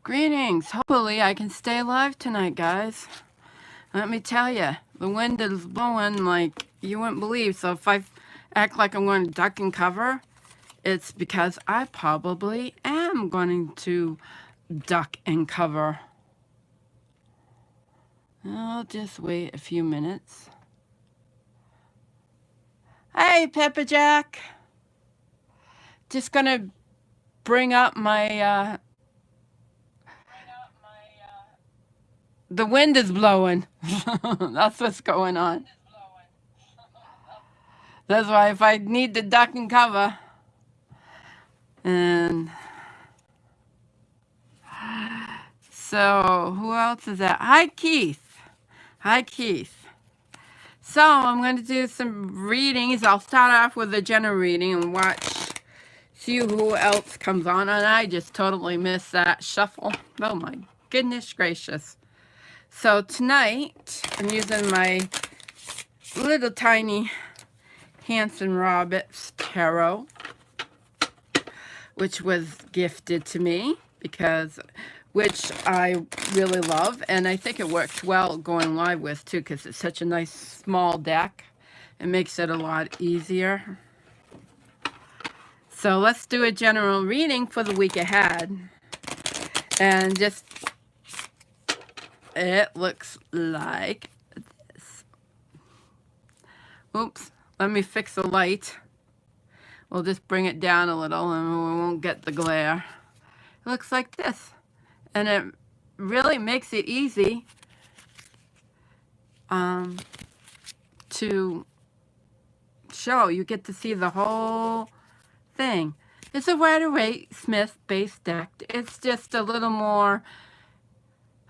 Greetings. Hopefully I can stay alive tonight, guys. Let me tell you, the wind is blowing like you wouldn't believe. So if I act like I'm going to duck and cover, it's because I probably am going to duck and cover. I'll just wait a few minutes. Hey, Pepper Jack. Just gonna bring up my, the wind is blowing. That's what's going on. That's why if I need to duck and cover. And so who else is that? Hi, Keith. Hi, Keith. So I'm going to do some readings. I'll start off with a general reading and see who else comes on. And I just totally missed that shuffle. Oh my goodness gracious. So tonight I'm using my little tiny Hanson Roberts tarot, which was gifted to me which I really love, and I think it works well going live with too, because it's such a nice small deck. It makes it a lot easier. So let's do a general reading for the week ahead. And it looks like this. Oops, let me fix the light. We'll just bring it down a little and we won't get the glare. It looks like this. And it really makes it easy to show. You get to see the whole thing. It's a Rider-Waite-Smith based deck. It's just a little more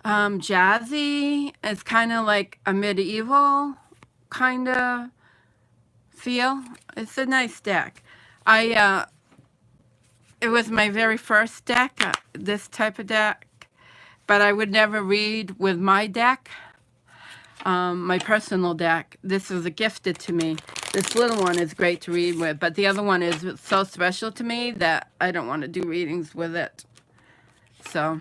jazzy. It's kind of like a medieval kind of feel. It's a nice deck. It was my very first deck, this type of deck. But I would never read with my deck, my personal deck. This was gifted to me. This little one is great to read with, but the other one is so special to me that I don't want to do readings with it. So,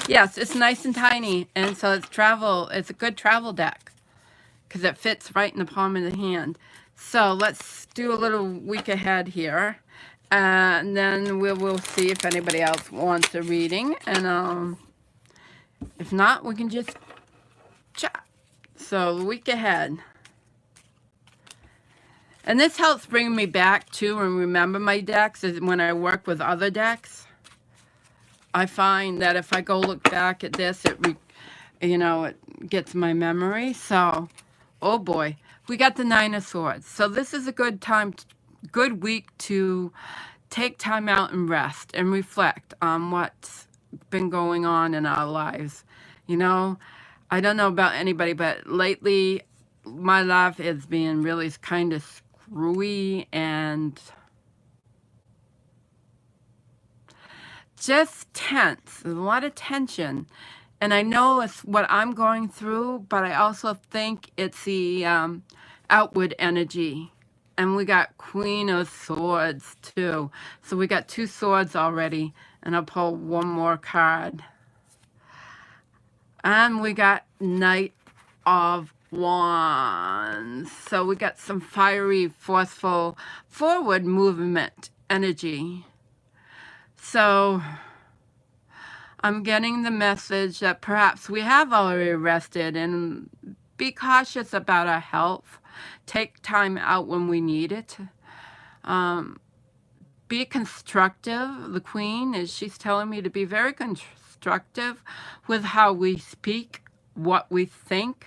yes, it's nice and tiny, and so it's a good travel deck because it fits right in the palm of the hand. So let's do a little week ahead here. And then we'll see if anybody else wants a reading. And if not, we can just chat. So the week ahead. And this helps bring me back to and remember my decks. Is when I work with other decks, I find that if I go look back at this, it gets my memory. So, oh boy, we got the Nine of Swords. So this is a good week to take time out and rest and reflect on what's been going on in our lives. I don't know about anybody, but lately my life is being really kind of screwy and just tense. There's a lot of tension. And I know it's what I'm going through, but I also think it's the outward energy. And we got Queen of Swords, too. So we got 2 swords already. And I'll pull one more card. And we got Knight of Wands. So we got some fiery, forceful, forward movement energy. So I'm getting the message that perhaps we have already rested, and be cautious about our health. Take time out when we need it. Be constructive. The Queen she's telling me to be very constructive with how we speak, what we think,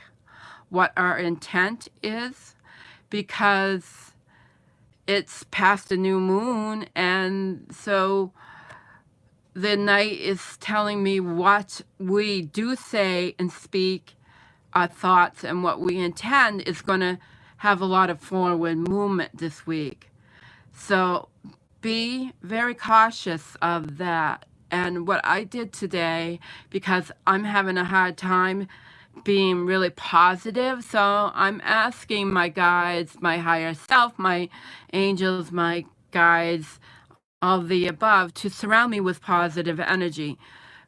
what our intent is, because it's past a new moon, and so the Knight is telling me what we do say and speak, our thoughts, and what we intend is going to have a lot of forward movement this week. So be very cautious of that. And what I did today, because I'm having a hard time being really positive, so I'm asking my guides, my higher self, my angels, my guides, all the above, to surround me with positive energy.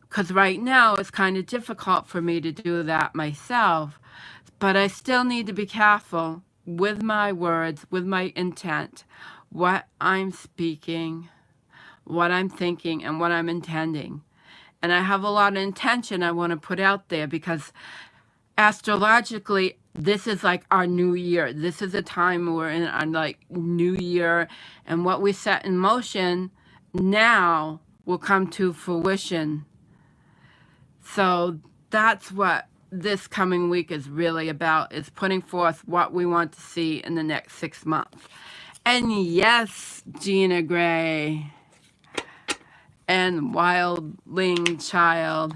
Because right now it's kind of difficult for me to do that myself. But I still need to be careful with my words, with my intent, what I'm speaking, what I'm thinking, and what I'm intending. And I have a lot of intention I want to put out there, because astrologically, this is like our new year. This is a time we're in our like new year, and what we set in motion now will come to fruition. So that's what this coming week is really about, is putting forth what we want to see in the next 6 months. And yes, Gina Gray and Wildling Child.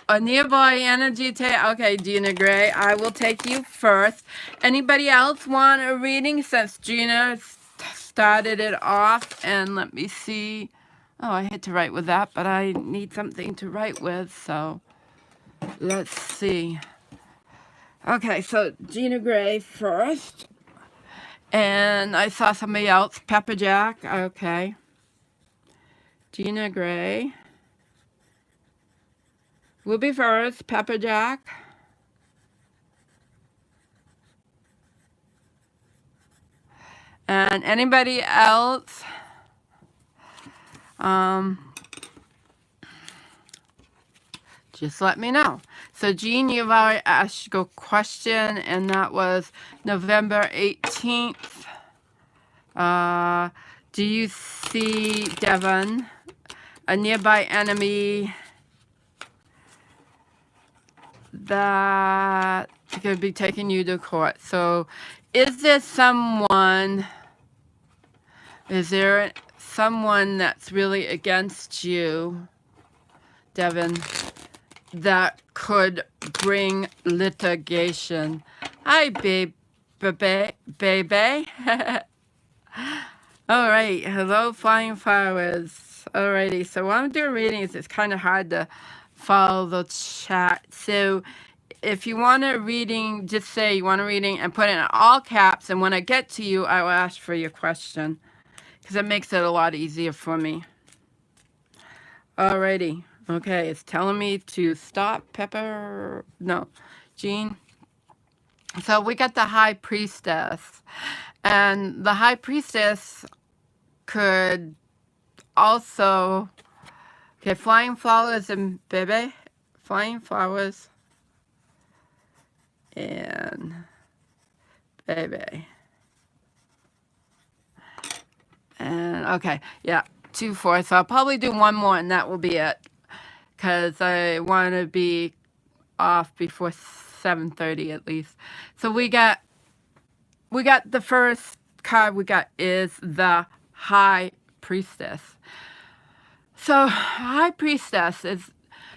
A nearby energy okay, Gina Gray, I will take you first. Anybody else want a reading, since Gina started it off? And let me see. Oh, I hate to write with that, but I need something to write with, so let's see. Okay, so Gina Gray first. And I saw somebody else, Pepper Jack. Okay. Gina Gray will be first, Pepper Jack. And anybody else? Just let me know. So Jean, you've already asked a question, and that was November 18th. Do you see, Devon, a nearby enemy that could be taking you to court? So is there someone that's really against you, Devon, that could bring litigation? Hi, baby. All right. Hello, Flying Flowers. Alrighty. So when I'm doing readings, it's kind of hard to follow the chat. So if you want a reading, just say you want a reading and put it in all caps. And when I get to you, I will ask for your question, because it makes it a lot easier for me. Alrighty. Okay, it's telling me to stop, Pepper. No, Jean. So we got the High Priestess. And the High Priestess could also... Okay, Flying Flowers and Bebe. Flying Flowers and Bebe. And, okay, yeah, 2, 4. So I'll probably do one more, and that will be it, because I want to be off before 7:30 at least. So we got the first card we got is the High Priestess. So High Priestess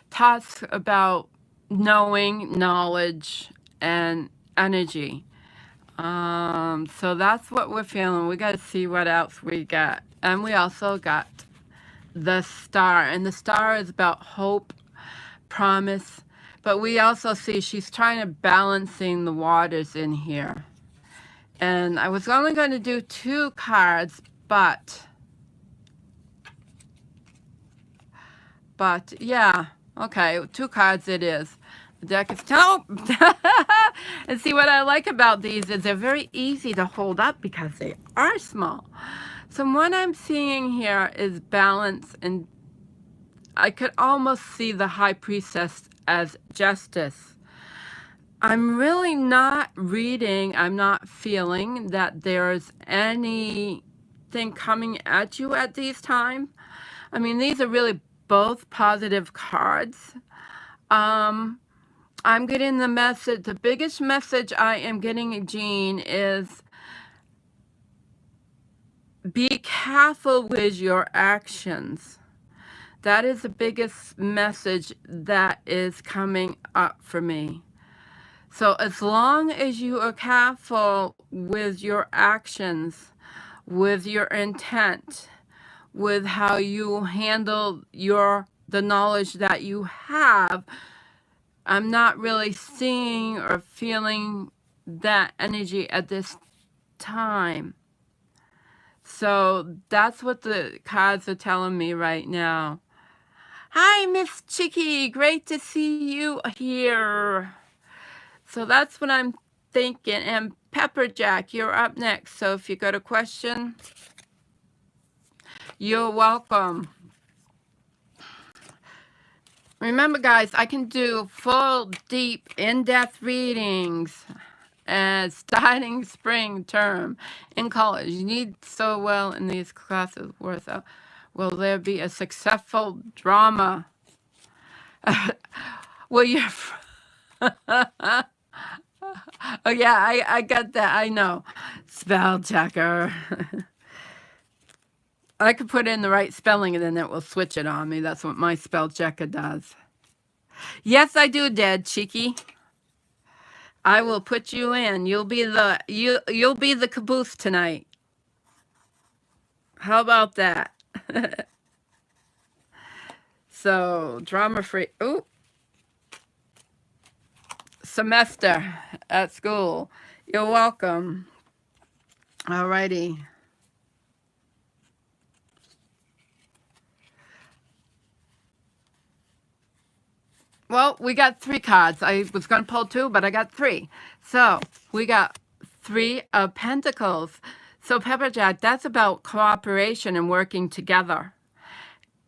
talks about knowing, knowledge, and energy. So that's what we're feeling. We got to see what else we got. And we also got the Star. And the Star is about hope, promise. But we also see she's trying to balancing the waters in here. And I was only going to do 2 cards, but yeah, okay, 2 cards it is. The deck is and see, what I like about these is they're very easy to hold up because they are small. So what I'm seeing here is balance, and I could almost see the High Priestess as justice. I'm really not reading, I'm not feeling that there's anything coming at you at these times. I mean, these are really both positive cards. I'm getting the message, the biggest message I am getting, Jean, is be careful with your actions. That is the biggest message that is coming up for me. So as long as you are careful with your actions, with your intent, with how you handle the knowledge that you have, I'm not really seeing or feeling that energy at this time. So that's what the cards are telling me right now. Hi, Miss Chicky. Great to see you here. So that's what I'm thinking. And Pepper Jack, you're up next. So if you got a question, you're welcome. Remember, guys, I can do full, deep, in-depth readings starting spring term in college. You need so well in these classes worth out. Will there be a successful drama? Well, you're... Oh, yeah, I got that. I know. Spell checker. I could put in the right spelling and then it will switch it on me. That's what my spell checker does. Yes, I do, Dad Cheeky. I will put you in. You'll be the caboose tonight. How about that? So, drama free. Ooh. Semester at school. You're welcome. Alrighty. Well, we got 3 cards. I was going to pull 2, but I got 3. So, we got 3 of Pentacles. So, Pepper Jack, that's about cooperation and working together.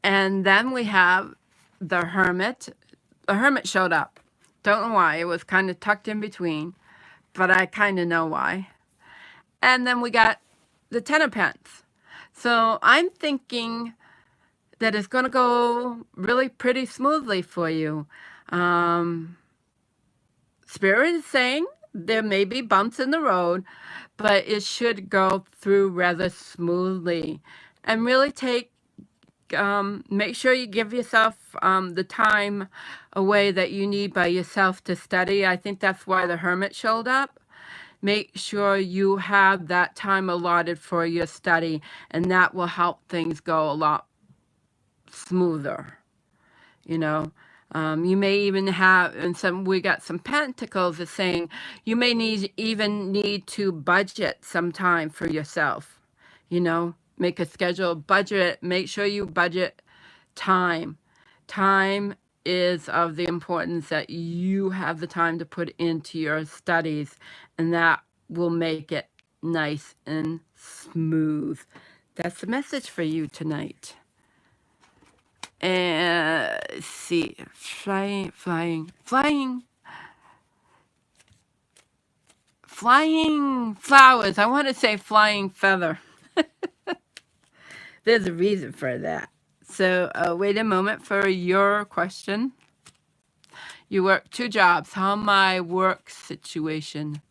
And then we have the Hermit. The Hermit showed up. Don't know why. It was kind of tucked in between, but I kind of know why. And then we got the Ten of Pentacles. So I'm thinking that it's going to go really pretty smoothly for you. Spirit is saying there may be bumps in the road, but it should go through rather smoothly. And really make sure you give yourself the time away that you need by yourself to study. I think that's why the Hermit showed up. Make sure you have that time allotted for your study, and that will help things go a lot smoother. You know, you may even have, and we got some Pentacles is saying you may even need to budget some time for yourself. You know, make a schedule, budget, make sure you budget time. Time is of the importance that you have the time to put into your studies, and that will make it nice and smooth. That's the message for you tonight. And let's see, flying flowers. I want to say flying feather. There's a reason for that. So wait a moment for your question. You work 2 jobs. How my work situation?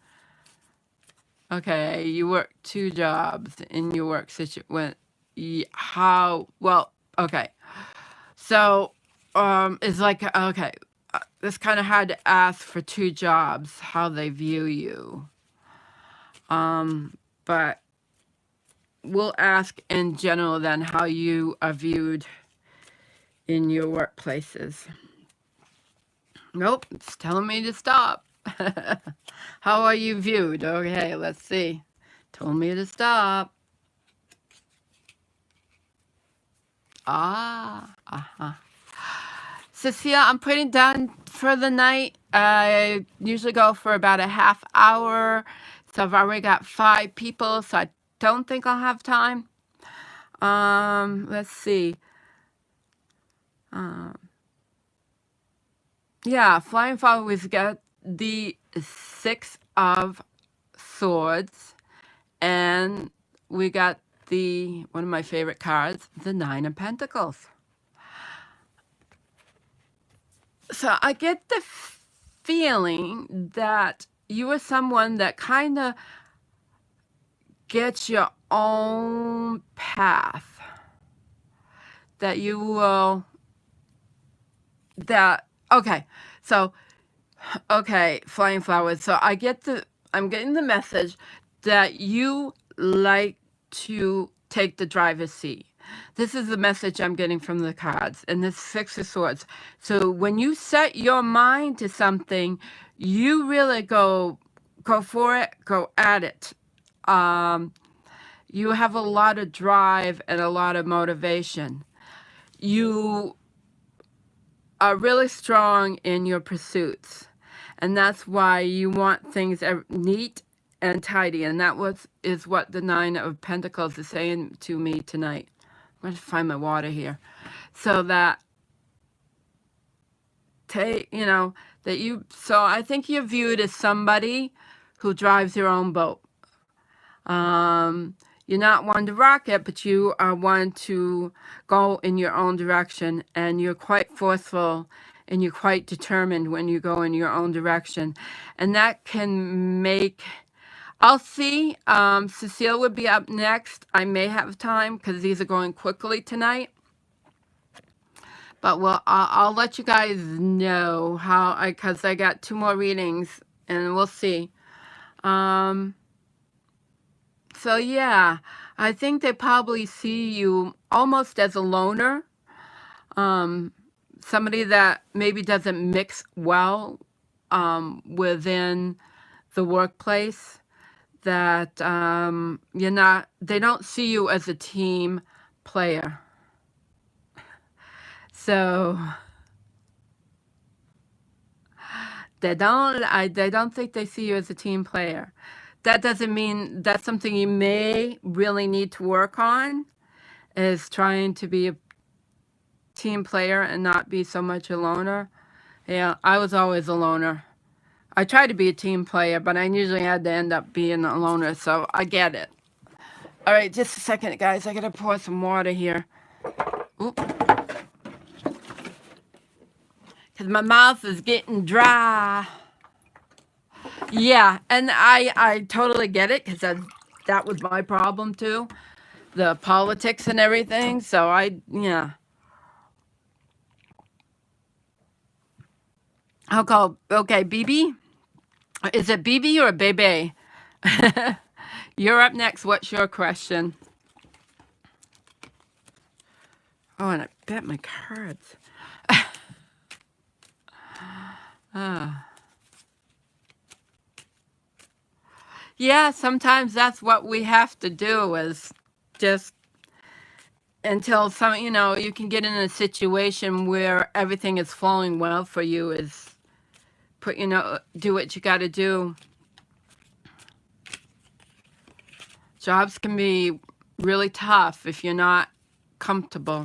Okay, you work 2 jobs in your work situation. How? Well, okay. So it's like, okay, it's kind of hard to ask for 2 jobs, how they view you. But we'll ask in general then how you are viewed in your workplaces. Nope, it's telling me to stop. How are you viewed? Okay, let's see. Told me to stop. Cecilia, I'm putting done for the night. I usually go for about a half hour. So I've already got 5 people, so I don't think I'll have time. Let's see. Yeah, Flying Flower, we've got the 6 of Swords, and we got one of my favorite cards, the 9 of Pentacles. So I get the feeling that you are someone that kind of gets your own path. That you will, okay, Flying Flowers. So I'm getting the message that you like to take the driver's seat. This is the message I'm getting from the cards, and this 6 of Swords. So when you set your mind to something, you really go for it, go at it. you have a lot of drive and a lot of motivation. You are really strong in your pursuits, and that's why you want things neat and tidy, and that is what the Nine of Pentacles is saying to me tonight. I'm going to find my water here. So that, so I think you're viewed as somebody who drives your own boat. You're not one to rock it, but you are one to go in your own direction, and you're quite forceful and you're quite determined when you go in your own direction. And that can make, I'll see, Cecile would be up next. I may have time because these are going quickly tonight. But I'll let you guys know because I got 2 more readings and we'll see. So yeah, I think they probably see you almost as a loner. Somebody that maybe doesn't mix well within the workplace. That they don't see you as a team player. So they don't think they see you as a team player. That doesn't mean that's something you may really need to work on, is trying to be a team player and not be so much a loner. Yeah, I was always a loner. I tried to be a team player, but I usually had to end up being a loner, so I get it. All right, just a second, guys. I gotta pour some water here. Oop. Because my mouth is getting dry. Yeah, and I totally get it, because that was my problem too. The politics and everything, so yeah. I'll call, okay, BB? Is it BB or Bebe? You're up next. What's your question? Oh, and I bet my cards. Yeah, sometimes that's what we have to do, is just until you can get in a situation where everything is flowing well for you, is do what you got to do. Jobs can be really tough if you're not comfortable.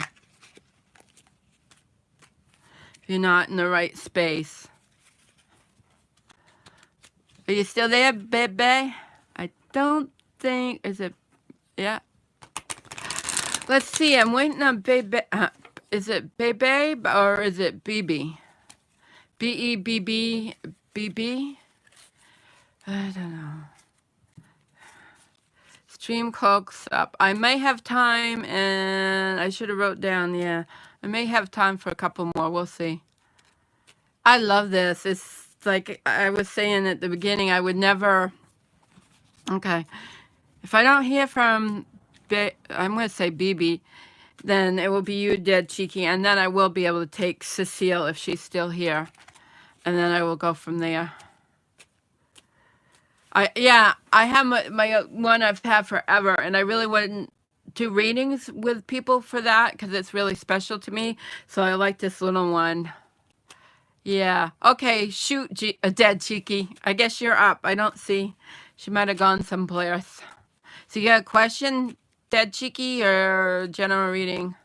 If you're not in the right space. Are you still there, baby? I don't think, yeah. Let's see, I'm waiting on baby. Is it baby or is it BB? B-E-B-B, BB? I don't know. Stream cloaks up. I may have time, and I should have wrote down, yeah. I may have time for a couple more. We'll see. I love this. It's like I was saying at the beginning, I would never... Okay. If I don't hear from... I'm going to say BB, then it will be you, Dead Cheeky, and then I will be able to take Cecile if she's still here. And then I will go from there. I have my one I've had forever, and I really wouldn't do readings with people for that because it's really special to me. So I like this little one. Yeah. Okay, shoot, Dead Cheeky. I guess you're up. I don't see. She might have gone someplace. So you got a question, Dead Cheeky, or general reading?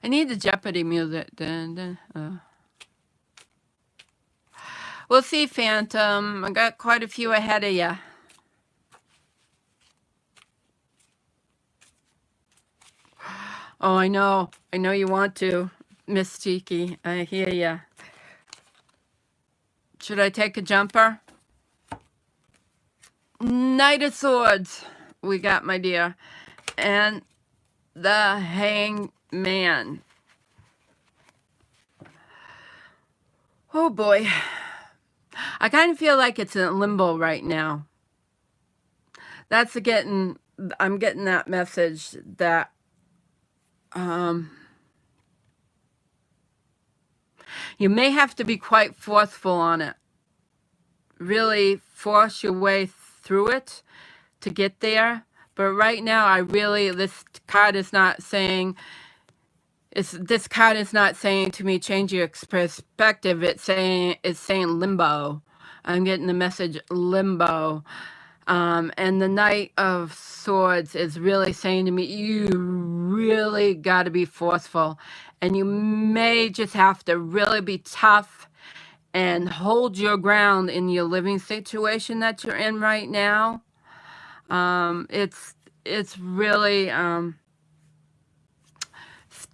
I need the Jeopardy music. Dun, dun, We'll see, Phantom. I got quite a few ahead of you. Oh, I know. I know you want to, Miss Cheeky. I hear ya. Should I take a jumper? Knight of Swords. We got, my dear. And the Hangman. Oh, boy. I kind of feel like it's in limbo right now. I'm getting that message that, You may have to be quite forceful on it. Really force your way through it to get there. But right now, this card is not saying, this card is not saying to me, change your perspective. It's saying limbo. I'm getting the message limbo. And the Knight of Swords is really saying to me, you really got to be forceful. And you may just have to really be tough and hold your ground in your living situation that you're in right now. It's really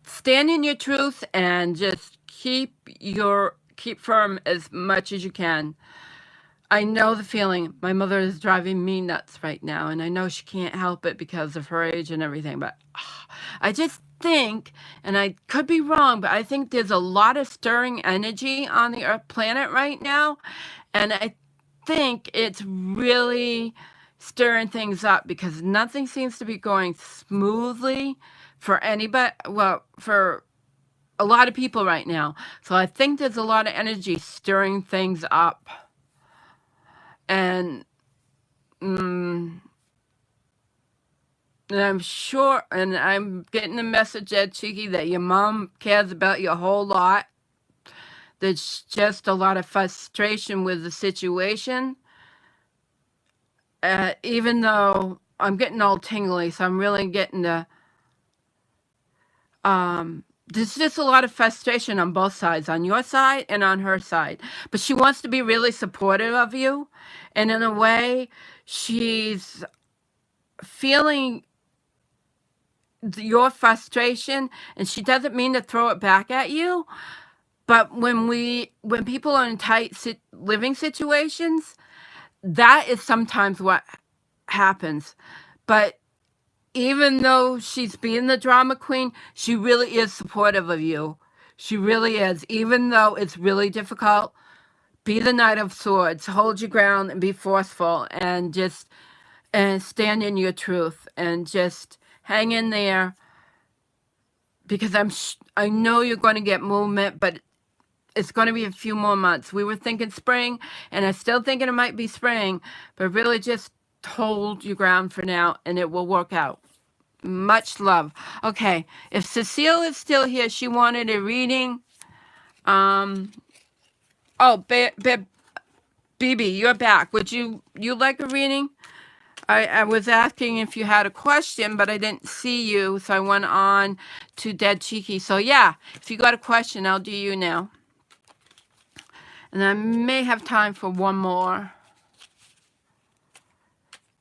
stand in your truth and just keep firm as much as you can. I know the feeling. My mother is driving me nuts right now, and I know she can't help it because of her age and everything, but I just think, and I could be wrong, but I think there's a lot of stirring energy on the Earth planet right now, and I think it's really stirring things up because nothing seems to be going smoothly for anybody, well, for a lot of people right now. So I think there's a lot of energy stirring things up. And and I'm sure, and I'm getting the message, Ed Cheeky, that your mom cares about you a whole lot. There's just a lot of frustration with the situation. Even though I'm getting all tingly, so I'm really getting the, there's just a lot of frustration on both sides, on your side and on her side. But she wants to be really supportive of you. And in a way, she's feeling your frustration, and she doesn't mean to throw it back at you. But when people are in tight living situations, that is sometimes what happens. But even though she's being the drama queen, she really is supportive of you. She really is. Even though it's really difficult, be the Knight of Swords. Hold your ground and be forceful and stand in your truth and just hang in there, because I know you're going to get movement, but it's going to be a few more months. We were thinking spring, and I'm still thinking it might be spring, but really just hold your ground for now, and it will work out. Much love. Okay, if Cecile is still here, she wanted a reading. Oh, Bibi, you're back. Would you like a reading? I was asking if you had a question, but I didn't see you, so I went on to Dead Cheeky. So yeah, if you got a question, I'll do you now. And I may have time for one more.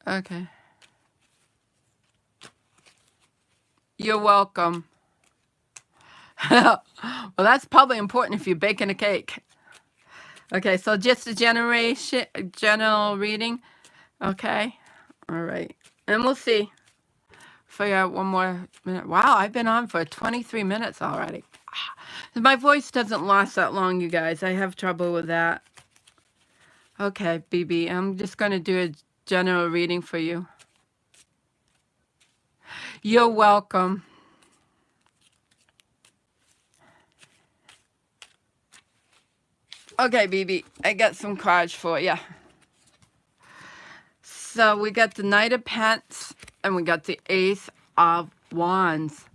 Okay. You're welcome. Well, that's probably important if you're baking a cake. Okay, so just a general reading. Okay. All right. And we'll see. Figure out one more minute. Wow, I've been on for 23 minutes already. My voice doesn't last that long, you guys. I have trouble with that. Okay, Bibi, I'm just going to do a general reading for you. You're welcome. Okay, Bibi, I got some cards for you. So we got the Knight of Pentacles and we got the Ace of Wands.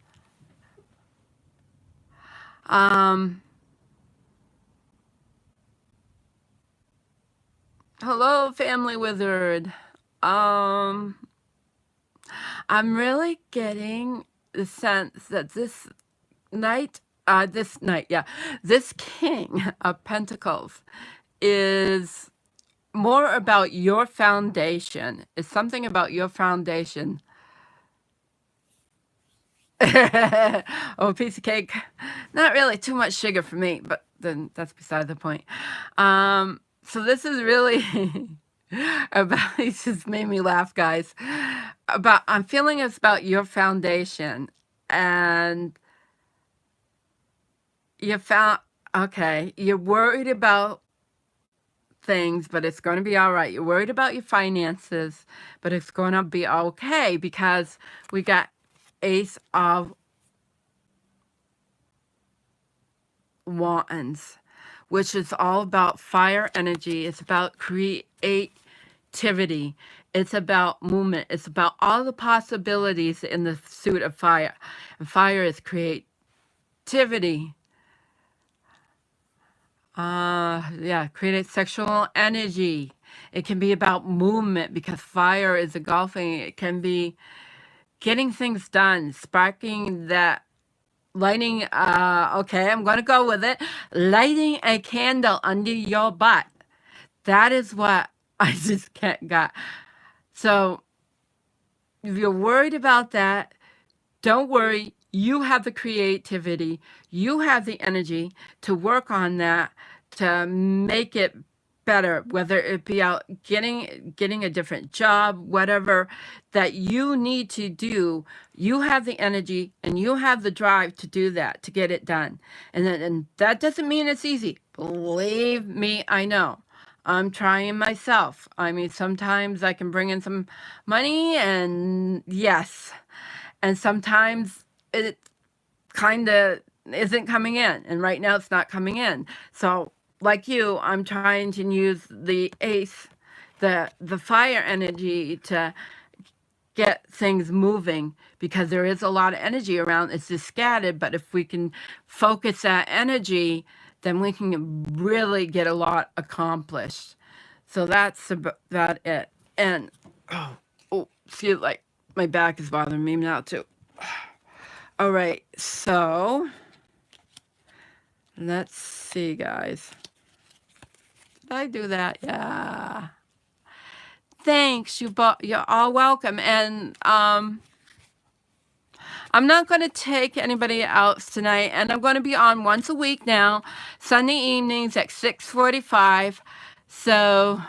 Hello, Family Wizard. I'm really getting the sense that this King of Pentacles is more about your foundation. It's something about your foundation. Oh, a piece of cake. Not really too much sugar for me, but then that's beside the point. So this is really about, it just made me laugh, guys. I'm feeling it's about your foundation, and you're worried about things, but it's going to be all right. You're worried about your finances, but it's going to be okay, because we got Ace of Wands. which is all about fire energy. It's about creativity. It's about movement. It's about all the possibilities in the suit of fire. And fire is creativity. Yeah, create sexual energy. It can be about movement because fire is engulfing. It can be getting things done, sparking that, lighting, okay, I'm going to go with it. Lighting a candle under your butt. That is what I just got. So if you're worried about that, don't worry. You have the creativity. You have the energy to work on that, to make it better, whether it be out getting a different job, whatever that you need to do. You have the energy and you have the drive to do that, to get it done. And that doesn't mean it's easy. Believe me, I know. I'm trying myself. I mean, sometimes I can bring in some money, and yes, and sometimes it kind of isn't coming in, and right now it's not coming in. So like you, I'm trying to use the ace, the fire energy, to get things moving, because there is a lot of energy around. It's just scattered, but if we can focus that energy, then we can really get a lot accomplished. So that's about it. And feel like my back is bothering me now too. All right, so let's see, guys. Did I do that? Yeah. Thanks, you're all welcome. And I'm not going to take anybody else tonight, and I'm going to be on once a week now, Sunday evenings at 6:45. So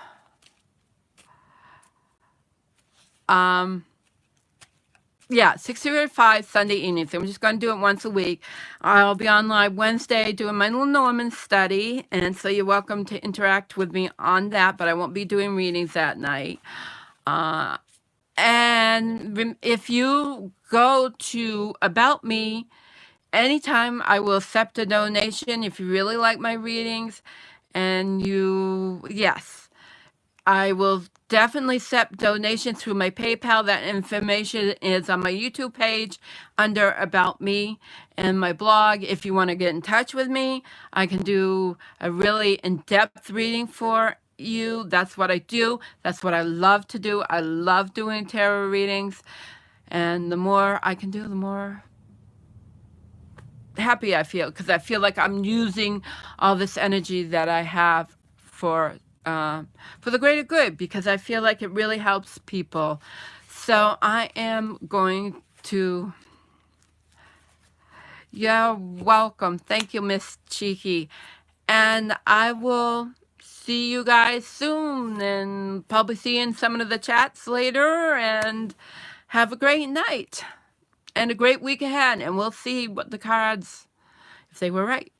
yeah, 6:45 Sunday evenings. I'm just going to do it once a week. I'll be on live Wednesday doing my little Norman study, and so you're welcome to interact with me on that, but I won't be doing readings that night. And if you go to About Me, anytime I will accept a donation if you really like my readings, and yes, I will definitely accept donations through my PayPal. That information is on my YouTube page under About Me, and my blog. If you want to get in touch with me, I can do a really in-depth reading for you. That's what I do. That's what I love to do. I love doing tarot readings, and the more I can do, the more happy I feel, because I feel like I'm using all this energy that I have for the greater good, because I feel like it really helps people. So I am going to, you're welcome. Thank you, Miss Cheeky. And I will see you guys soon, and probably see you in some of the chats later, and have a great night and a great week ahead. And we'll see what the cards, if they were right.